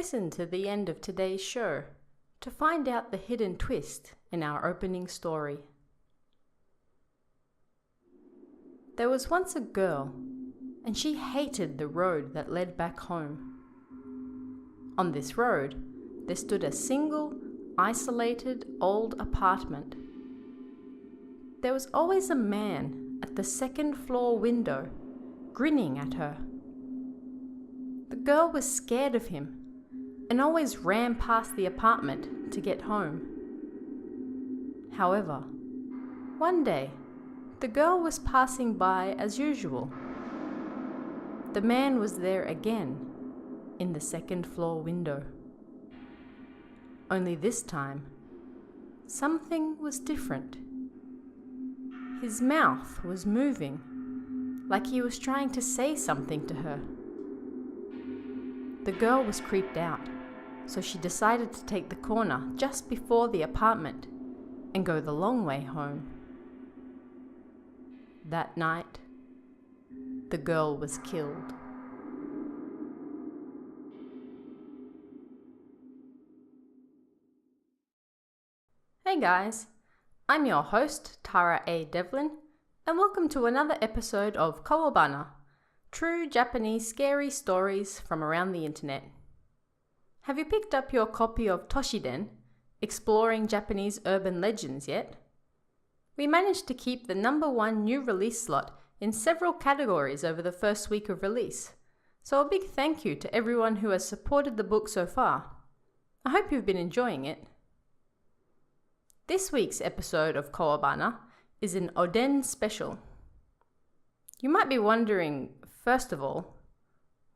Listen to the end of today's show to find out the hidden twist in our opening story. There was once a girl, and she hated the road that led back home. On this road, there stood a single, isolated old apartment. There was always a man at the second-floor window, grinning at her. The girl was scared of him and always ran past the apartment to get home. However, one day, the girl was passing by as usual. The man was there again, in the second-floor window. Only this time, something was different. His mouth was moving, like he was trying to say something to her. The girl was creeped out, so she decided to take the corner just before the apartment and go the long way home. That night, the girl was killed. Hey guys, I'm your host, Tara A. Devlin, and welcome to another episode of Kowabana, true Japanese scary stories from around the internet. Have you picked up your copy of Toshiden, Exploring Japanese Urban Legends yet? We managed to keep the #1 new release slot in several categories over the first week of release, so a big thank you to everyone who has supported the book so far. I hope you've been enjoying it. This week's episode of Kowabana is an oden special. You might be wondering, first of all,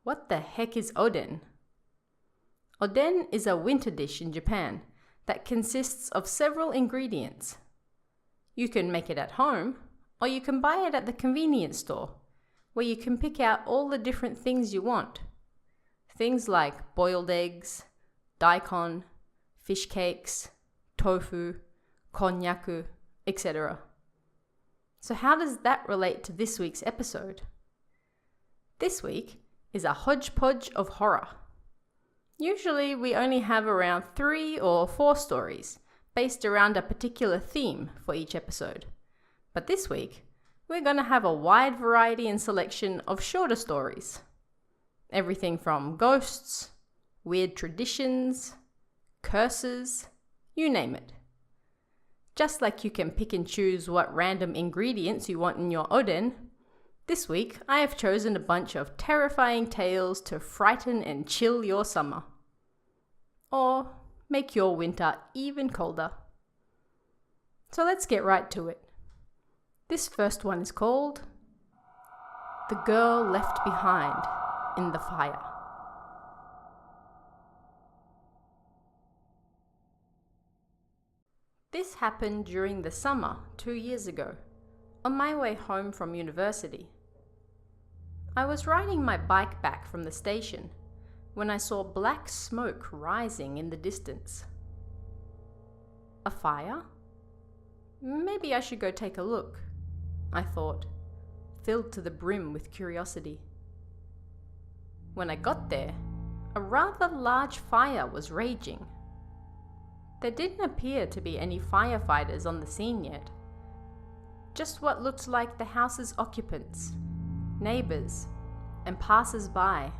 what the heck is oden? Oden is a winter dish in Japan that consists of several ingredients. You can make it at home, or you can buy it at the convenience store, where you can pick out all the different things you want. Things like boiled eggs, daikon, fish cakes, tofu, konnyaku, etc. So how does that relate to this week's episode? This week is a hodgepodge of horror. Usually we only have around 3 or 4 stories based around a particular theme for each episode. But this week, we're going to have a wide variety and selection of shorter stories. Everything from ghosts, weird traditions, curses, you name it. Just like you can pick and choose what random ingredients you want in your oden, this week I have chosen a bunch of terrifying tales to frighten and chill your summer. Or make your winter even colder. So let's get right to it. This first one is called The Girl Left Behind in the Fire. This happened during the summer 2 years ago, on my way home from university. I was riding my bike back from the station when I saw black smoke rising in the distance. A fire? Maybe I should go take a look, I thought, filled to the brim with curiosity. When I got there, a rather large fire was raging. There didn't appear to be any firefighters on the scene yet. Just what looked like the house's occupants, neighbors, and passers-by,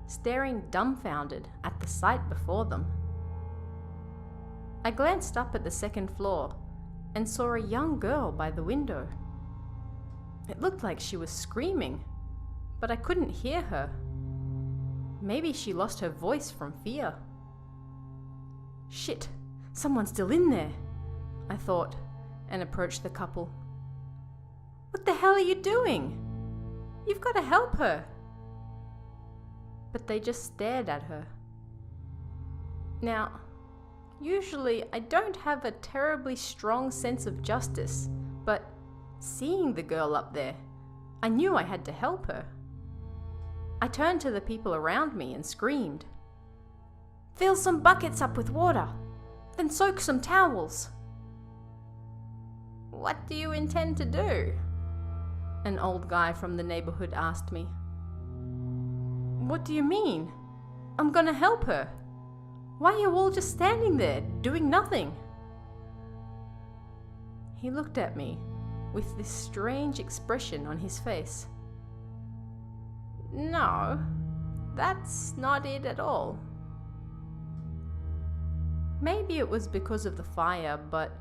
staring dumbfounded at the sight before them. I glanced up at the second floor and saw a young girl by the window. It looked like she was screaming, but I couldn't hear her. Maybe she lost her voice from fear. Shit! Someone's still in there, I thought, and approached the couple. What the hell are you doing? You've got to help her. But they just stared at her. Now, usually I don't have a terribly strong sense of justice, but seeing the girl up there, I knew I had to help her. I turned to the people around me and screamed, "Fill some buckets up with water! Then soak some towels." "What do you intend to do?" an old guy from the neighborhood asked me. "What do you mean? I'm gonna help her," Why are you all just standing there, doing nothing?" He looked at me with this strange expression on his face. "No, that's not it at all." Maybe it was because of the fire, but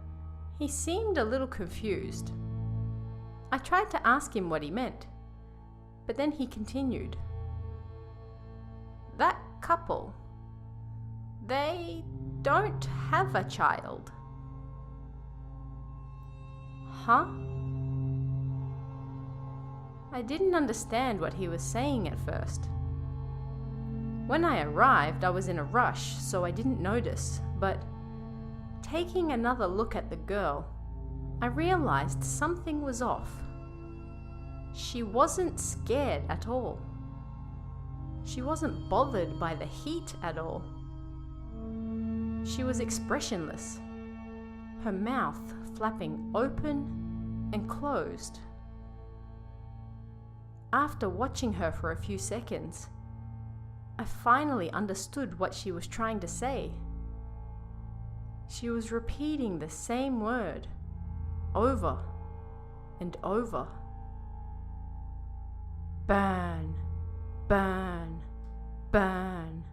he seemed a little confused. I tried to ask him what he meant, but then he continued. "That couple, they don't have a child." Huh? I didn't understand what he was saying at first. When I arrived, I was in a rush, so I didn't notice, but taking another look at the girl, I realized something was off. She wasn't scared at all. She wasn't bothered by the heat at all. She was expressionless, her mouth flapping open and closed. After watching her for a few seconds, I finally understood what she was trying to say. She was repeating the same word over and over. Burn, burn, burn,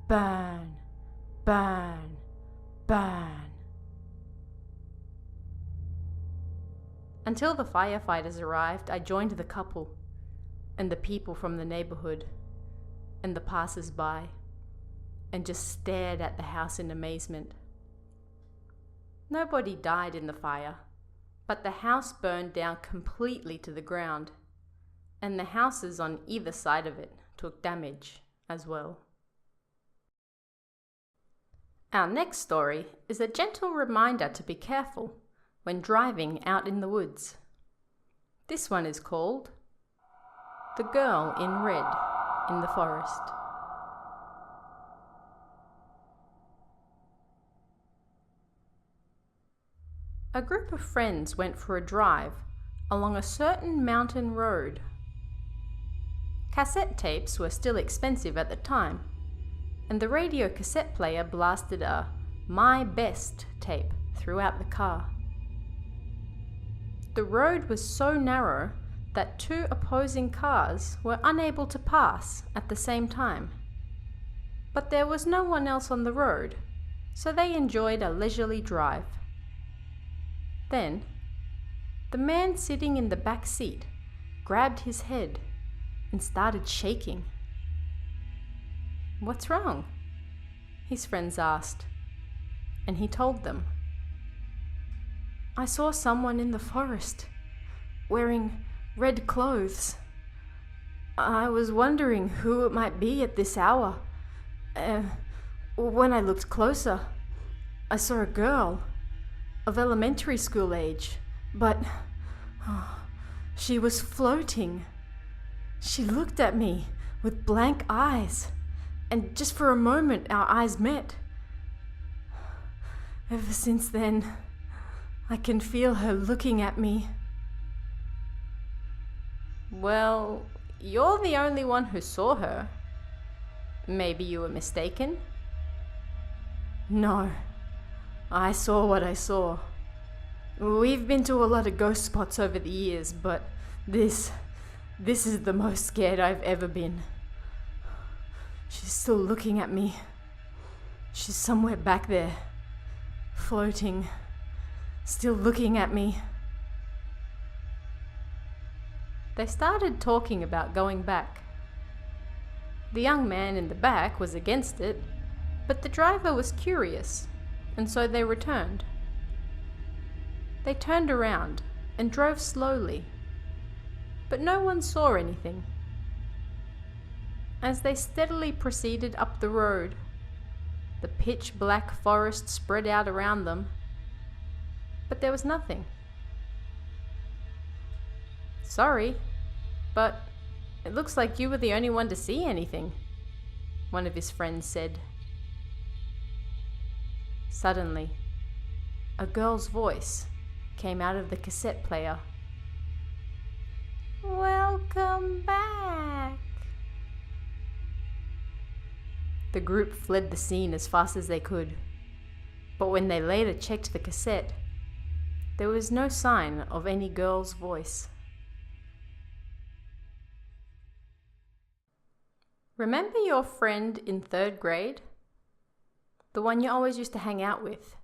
burn, burn, burn. Until the firefighters arrived, I joined the couple and the people from the neighborhood and the passers-by and just stared at the house in amazement. Nobody died in the fire, but the house burned down completely to the ground, and the houses on either side of it took damage as well. Our next story is a gentle reminder to be careful when driving out in the woods. This one is called The Girl in Red in the Forest. A group of friends went for a drive along a certain mountain road. Cassette tapes were still expensive at the time, and the radio cassette player blasted a My Best tape throughout the car. The road was so narrow that two opposing cars were unable to pass at the same time. But there was no one else on the road, so they enjoyed a leisurely drive. Then, the man sitting in the back seat grabbed his head and started shaking. "What's wrong?" his friends asked, and he told them. "I saw someone in the forest, wearing red clothes. I was wondering who it might be at this hour. When I looked closer, I saw a girl of elementary school age, but she was floating. She looked at me with blank eyes, and just for a moment our eyes met. Ever since then, I can feel her looking at me." "Well, you're the only one who saw her. Maybe you were mistaken?" "No, I saw what I saw. We've been to a lot of ghost spots over the years, but this is the most scared I've ever been. She's still looking at me. She's somewhere back there, floating, still looking at me." They started talking about going back. The young man in the back was against it, but the driver was curious, and so they returned. They turned around and drove slowly, but no one saw anything. As they steadily proceeded up the road, the pitch-black forest spread out around them, but there was nothing. "Sorry, but it looks like you were the only one to see anything," one of his friends said. Suddenly, a girl's voice came out of the cassette player. "Welcome back." The group fled the scene as fast as they could, but when they later checked the cassette, there was no sign of any girl's voice. Remember your friend in 3rd grade? The one you always used to hang out with?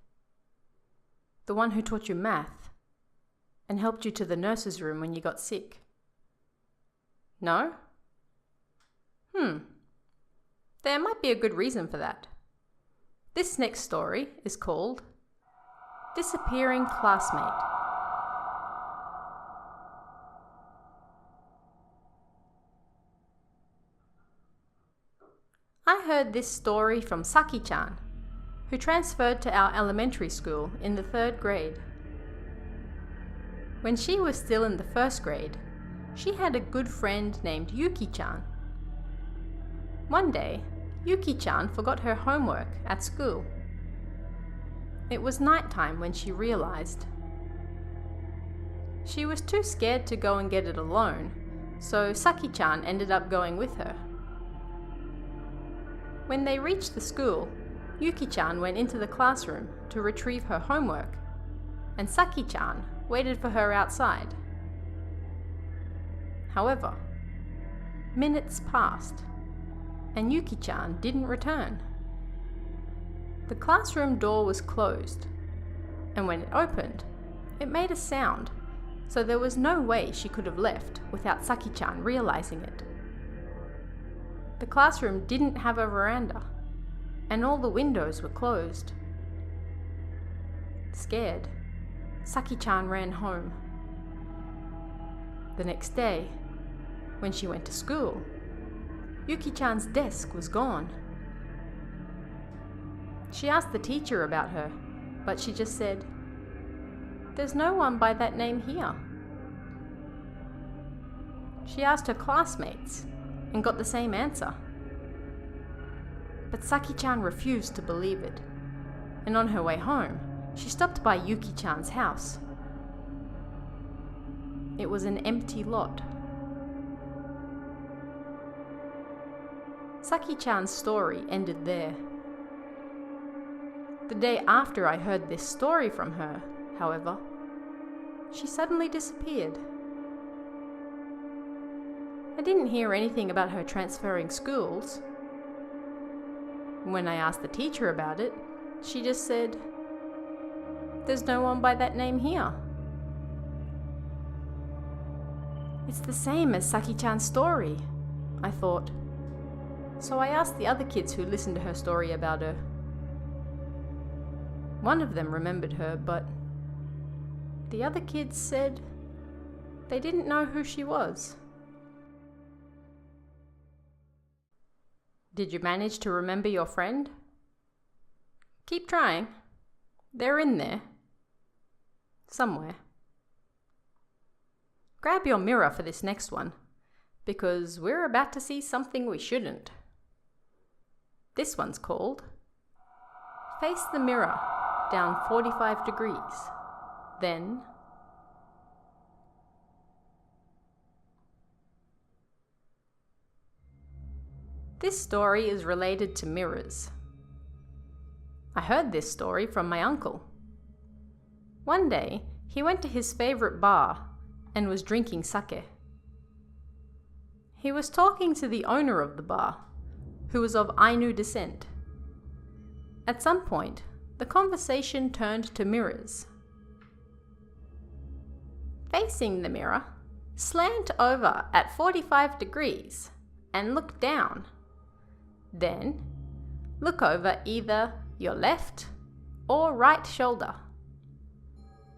The one who taught you math and helped you to the nurse's room when you got sick? No? There might be a good reason for that. This next story is called Disappearing Classmate. I heard this story from Saki-chan, who transferred to our elementary school in the 3rd grade. When she was still in the 1st grade, she had a good friend named Yuki-chan. One day, Yuki-chan forgot her homework at school. It was nighttime when she realized. She was too scared to go and get it alone, so Saki-chan ended up going with her. When they reached the school, Yuki-chan went into the classroom to retrieve her homework, and Saki-chan waited for her outside. However, minutes passed, and Yuki-chan didn't return. The classroom door was closed, and when it opened, it made a sound, so there was no way she could have left without Saki-chan realizing it. The classroom didn't have a veranda, and all the windows were closed. Scared, Saki-chan ran home. The next day, when she went to school, Yuki-chan's desk was gone. She asked the teacher about her, but she just said, "There's no one by that name here." She asked her classmates and got the same answer. But Saki-chan refused to believe it, and on her way home, she stopped by Yuki-chan's house. It was an empty lot. Saki-chan's story ended there. The day after I heard this story from her, however, she suddenly disappeared. I didn't hear anything about her transferring schools. When I asked the teacher about it, she just said, "There's no one by that name here." It's the same as Saki-chan's story, I thought. So I asked the other kids who listened to her story about her. One of them remembered her, but the other kids said they didn't know who she was. Did you manage to remember your friend? Keep trying. They're in there. Somewhere. Grab your mirror for this next one, because we're about to see something we shouldn't. This one's called Face the Mirror Down 45 Degrees. Then this story is related to mirrors. I heard this story from my uncle. One day, he went to his favorite bar and was drinking sake. He was talking to the owner of the bar, who was of Ainu descent. At some point, the conversation turned to mirrors. Facing the mirror, slant over at 45 degrees and look down. Then, look over either your left or right shoulder.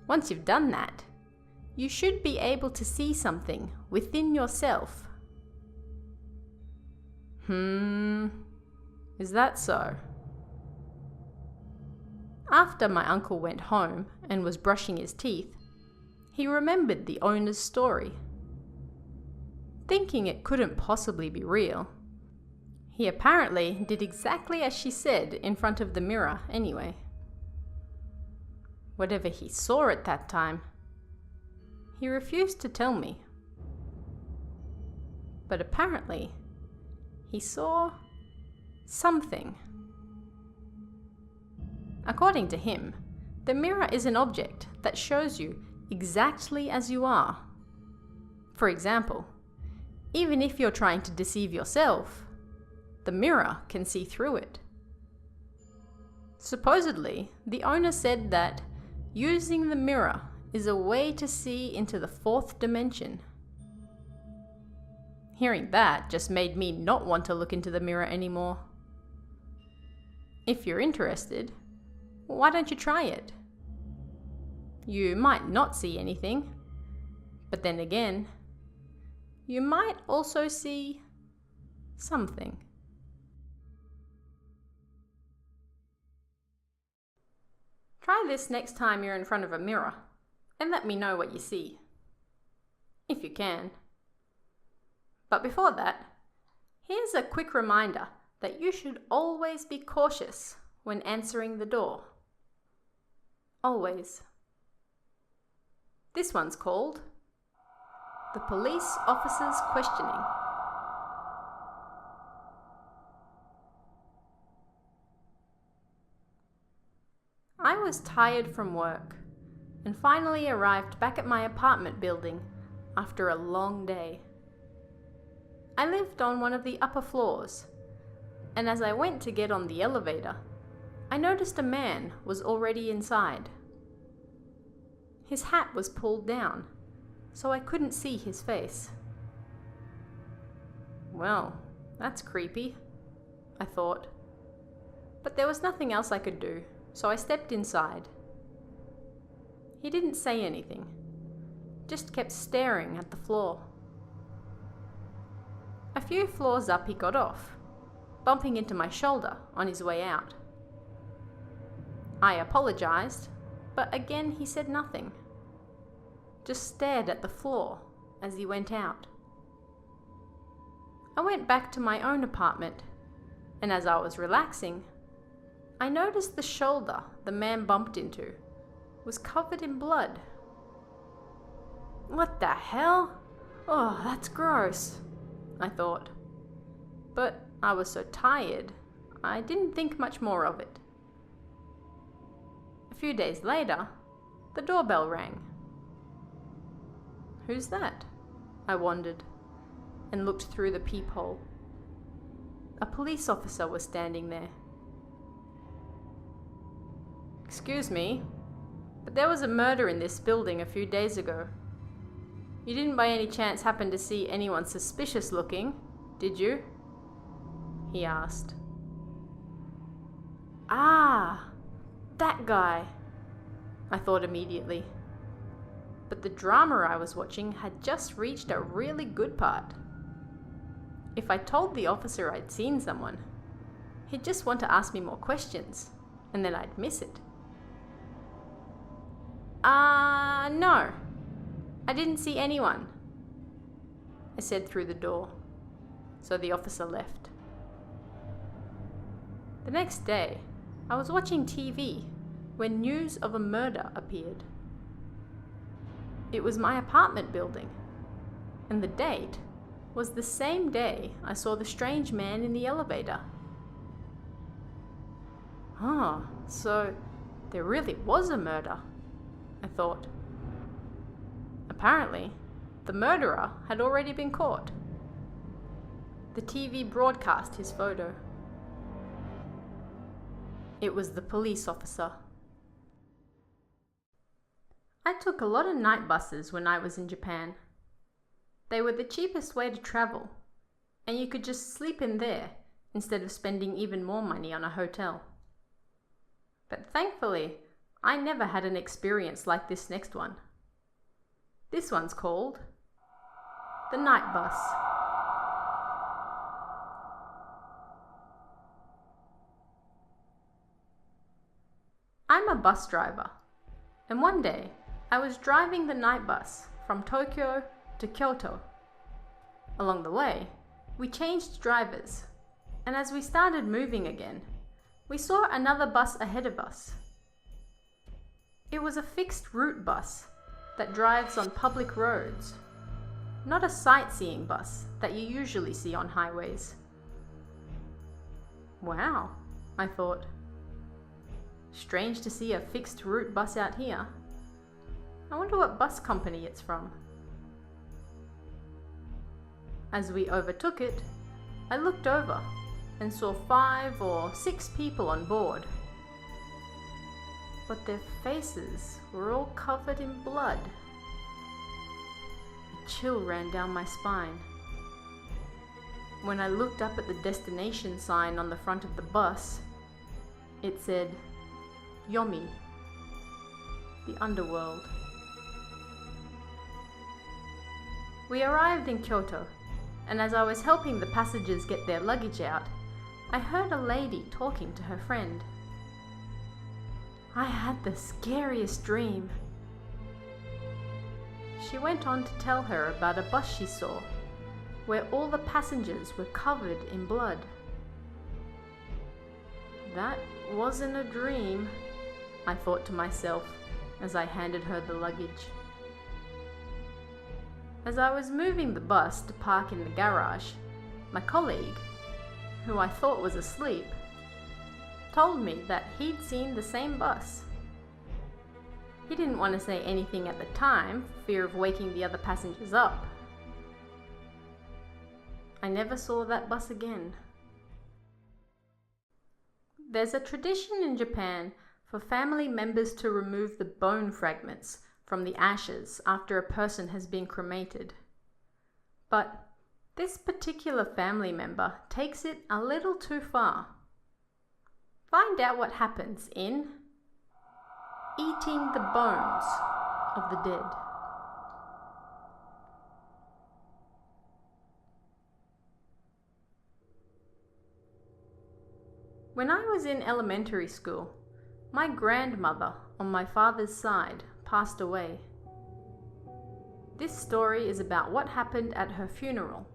Once you've done that, you should be able to see something within yourself. Is that so? After my uncle went home and was brushing his teeth, he remembered the owner's story. Thinking it couldn't possibly be real, he apparently did exactly as she said in front of the mirror anyway. Whatever he saw at that time, he refused to tell me. But apparently, he saw something. According to him, the mirror is an object that shows you exactly as you are. For example, even if you're trying to deceive yourself, the mirror can see through it. Supposedly, the owner said that using the mirror is a way to see into the fourth dimension. Hearing that just made me not want to look into the mirror anymore. If you're interested, why don't you try it? You might not see anything, but then again, you might also see something. Try this next time you're in front of a mirror and let me know what you see, if you can. But before that, here's a quick reminder that you should always be cautious when answering the door. Always. This one's called The Police Officer's Questioning. I was tired from work and finally arrived back at my apartment building after a long day. I lived on one of the upper floors, and as I went to get on the elevator, I noticed a man was already inside. His hat was pulled down, so I couldn't see his face. Well, that's creepy, I thought. But there was nothing else I could do, so I stepped inside. He didn't say anything, just kept staring at the floor. A few floors up he got off, bumping into my shoulder on his way out. I apologized, but again he said nothing, just stared at the floor as he went out. I went back to my own apartment, and as I was relaxing, I noticed the shoulder the man bumped into was covered in blood. What the hell? Oh, that's gross, I thought. But I was so tired, I didn't think much more of it. A few days later, the doorbell rang. Who's that? I wondered, and looked through the peephole. A police officer was standing there. Excuse me, but there was a murder in this building a few days ago. You didn't by any chance happen to see anyone suspicious looking, did you? He asked. Ah, that guy, I thought immediately. But the drama I was watching had just reached a really good part. If I told the officer I'd seen someone, he'd just want to ask me more questions, and then I'd miss it. No, I didn't see anyone, I said through the door, so the officer left. The next day, I was watching TV when news of a murder appeared. It was my apartment building, and the date was the same day I saw the strange man in the elevator. So there really was a murder, I thought. Apparently, the murderer had already been caught. The TV broadcast his photo. It was the police officer. I took a lot of night buses when I was in Japan. They were the cheapest way to travel, and you could just sleep in there instead of spending even more money on a hotel. But thankfully, I never had an experience like this next one. This one's called The Night Bus. I'm a bus driver, and one day I was driving the night bus from Tokyo to Kyoto. Along the way, we changed drivers, and as we started moving again, we saw another bus ahead of us. It was a fixed route bus that drives on public roads, not a sightseeing bus that you usually see on highways. Wow, I thought. Strange to see a fixed route bus out here. I wonder what bus company it's from. As we overtook it, I looked over and saw 5 or 6 people on board. But their faces were all covered in blood. A chill ran down my spine. When I looked up at the destination sign on the front of the bus, it said, Yomi, the underworld. We arrived in Kyoto, and as I was helping the passengers get their luggage out, I heard a lady talking to her friend. I had the scariest dream. She went on to tell her about a bus she saw, where all the passengers were covered in blood. That wasn't a dream, I thought to myself as I handed her the luggage. As I was moving the bus to park in the garage, my colleague, who I thought was asleep, told me that he'd seen the same bus. He didn't want to say anything at the time for fear of waking the other passengers up. I never saw that bus again. There's a tradition in Japan for family members to remove the bone fragments from the ashes after a person has been cremated. But this particular family member takes it a little too far. Find out what happens in Eating the Bones of the Dead. When I was in elementary school, my grandmother on my father's side passed away. This story is about what happened at her funeral.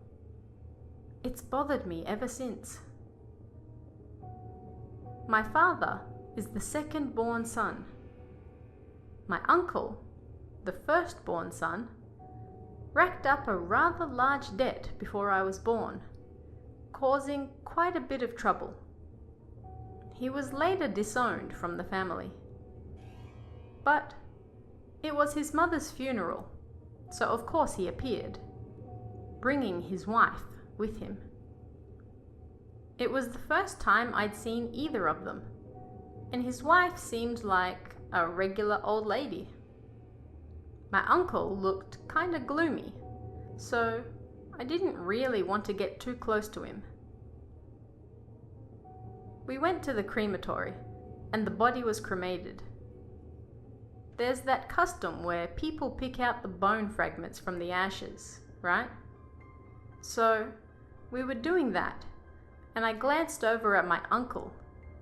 It's bothered me ever since. My father is the second-born son. My uncle, the first-born son, racked up a rather large debt before I was born, causing quite a bit of trouble. He was later disowned from the family. But it was his mother's funeral, so of course he appeared, bringing his wife with him. It was the first time I'd seen either of them, and his wife seemed like a regular old lady. My uncle looked kinda gloomy, so I didn't really want to get too close to him. We went to the crematory, and the body was cremated. There's that custom where people pick out the bone fragments from the ashes, right? So we were doing that, and I glanced over at my uncle,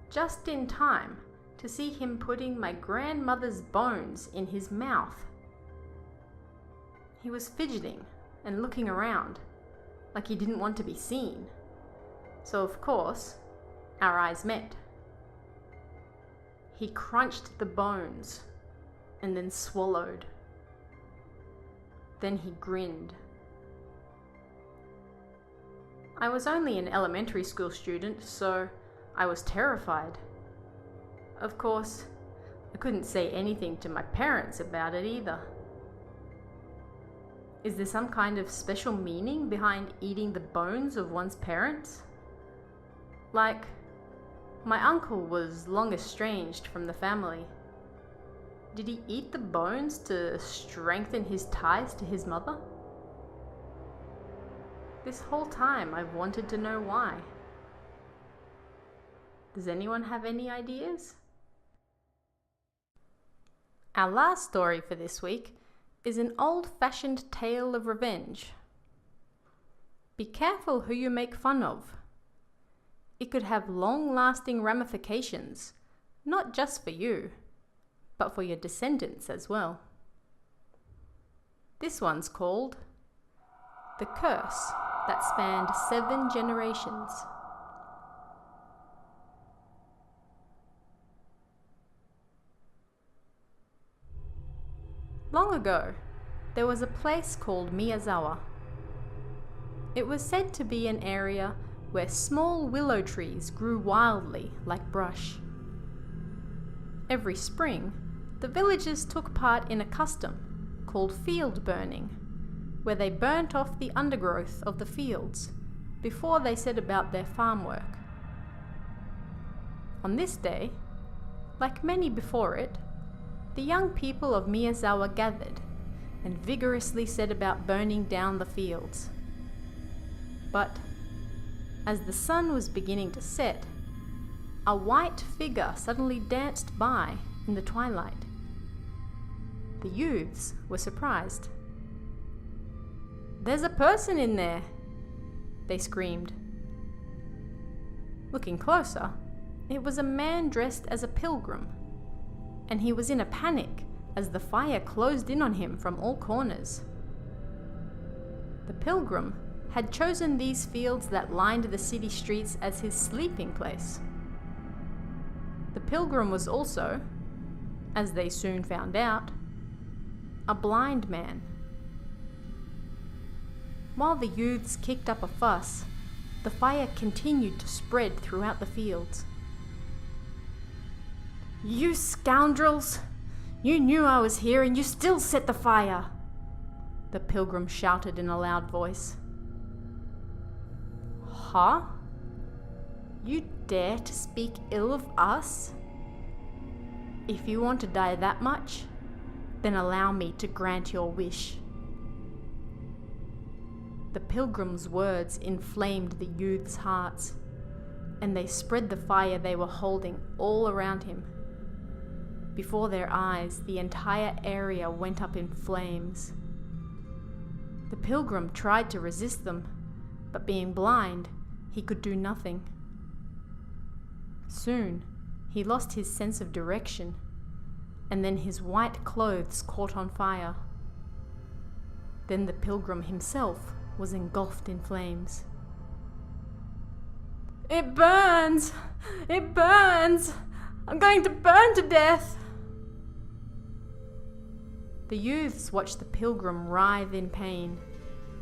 just in time to see him putting my grandmother's bones in his mouth. He was fidgeting and looking around, like he didn't want to be seen. So of course, our eyes met. He crunched the bones and then swallowed. Then he grinned. I was only an elementary school student, so I was terrified. Of course, I couldn't say anything to my parents about it either. Is there some kind of special meaning behind eating the bones of one's parents? Like, my uncle was long estranged from the family. Did he eat the bones to strengthen his ties to his mother? This whole time I've wanted to know why. Does anyone have any ideas? Our last story for this week is an old-fashioned tale of revenge. Be careful who you make fun of. It could have long-lasting ramifications, not just for you, but for your descendants as well. This one's called The Curse That Spanned 7 Generations. Long ago, there was a place called Miyazawa. It was said to be an area where small willow trees grew wildly like brush. Every spring, the villagers took part in a custom called field burning, where they burnt off the undergrowth of the fields before they set about their farm work. On this day, like many before it, the young people of Miyazawa gathered and vigorously set about burning down the fields. But as the sun was beginning to set, a white figure suddenly danced by in the twilight. The youths were surprised. "There's a person in there!" they screamed. Looking closer, it was a man dressed as a pilgrim, and he was in a panic as the fire closed in on him from all corners. The pilgrim had chosen these fields that lined the city streets as his sleeping place. The pilgrim was also, as they soon found out, a blind man. While the youths kicked up a fuss, the fire continued to spread throughout the fields. "You scoundrels! You knew I was here and you still set the fire!" the pilgrim shouted in a loud voice. "Huh? You dare to speak ill of us? If you want to die that much, then allow me to grant your wish." The pilgrim's words inflamed the youths' hearts, and they spread the fire they were holding all around him. Before their eyes, the entire area went up in flames. The pilgrim tried to resist them, but being blind, he could do nothing. Soon, he lost his sense of direction, and then his white clothes caught on fire. Then the pilgrim himself was engulfed in flames. "It burns! It burns! I'm going to burn to death!" The youths watched the pilgrim writhe in pain,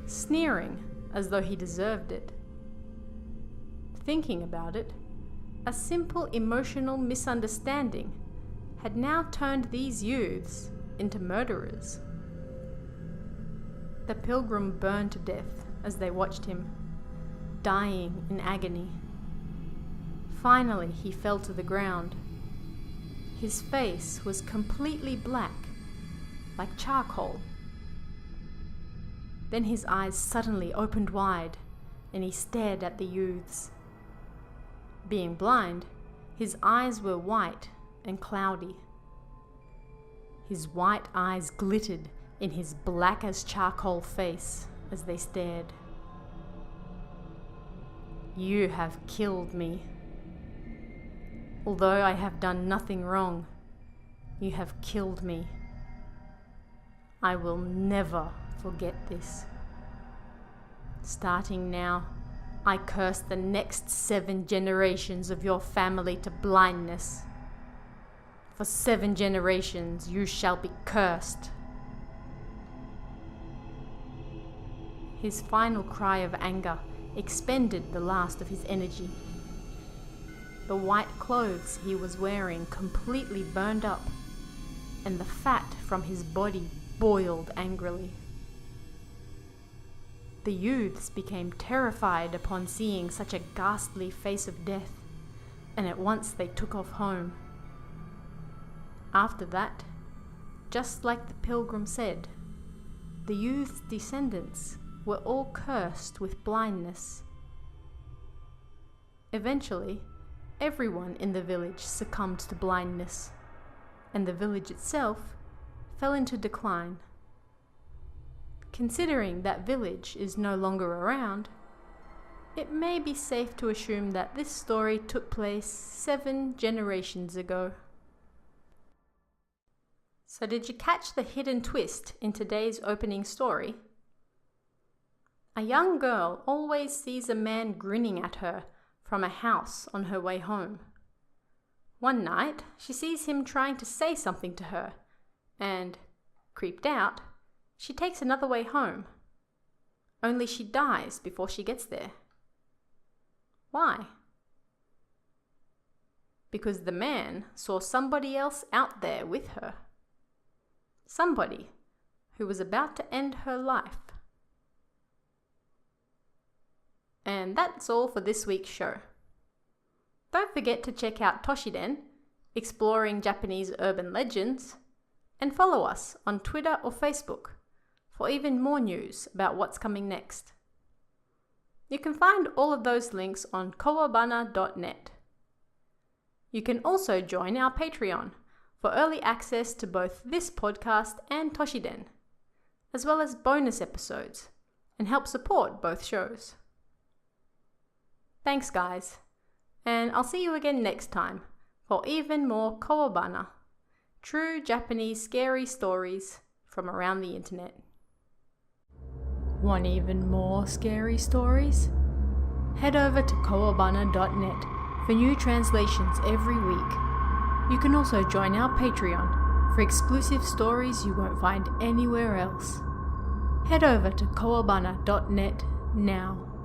sneering as though he deserved it. Thinking about it, a simple emotional misunderstanding had now turned these youths into murderers. The pilgrim burned to death as they watched him, dying in agony. Finally, he fell to the ground. His face was completely black, like charcoal. Then his eyes suddenly opened wide, and he stared at the youths. Being blind, his eyes were white and cloudy. His white eyes glittered in his black as charcoal face as they stared. "You have killed me. Although I have done nothing wrong, you have killed me. I will never forget this. Starting now, I curse the next 7 generations of your family to blindness. For 7 generations you shall be cursed." His final cry of anger expended the last of his energy. The white clothes he was wearing completely burned up, and the fat from his body boiled angrily. The youths became terrified upon seeing such a ghastly face of death, and at once they took off home. After that, just like the pilgrim said, the youth's descendants were all cursed with blindness. Eventually, everyone in the village succumbed to blindness, and the village itself fell into decline. Considering that village is no longer around, it may be safe to assume that this story took place 7 generations ago. So did you catch the hidden twist in today's opening story? A young girl always sees a man grinning at her from a house on her way home. One night, she sees him trying to say something to her, and, creeped out, she takes another way home. Only she dies before she gets there. Why? Because the man saw somebody else out there with her. Somebody who was about to end her life. And that's all for this week's show. Don't forget to check out Toshiden, exploring Japanese urban legends, and follow us on Twitter or Facebook for even more news about what's coming next. You can find all of those links on kowabana.net. You can also join our Patreon for early access to both this podcast and Toshiden, as well as bonus episodes, and help support both shows. Thanks guys, and I'll see you again next time for even more Kowabana, true Japanese scary stories from around the internet. Want even more scary stories? Head over to kowabana.net for new translations every week. You can also join our Patreon for exclusive stories you won't find anywhere else. Head over to kowabana.net now.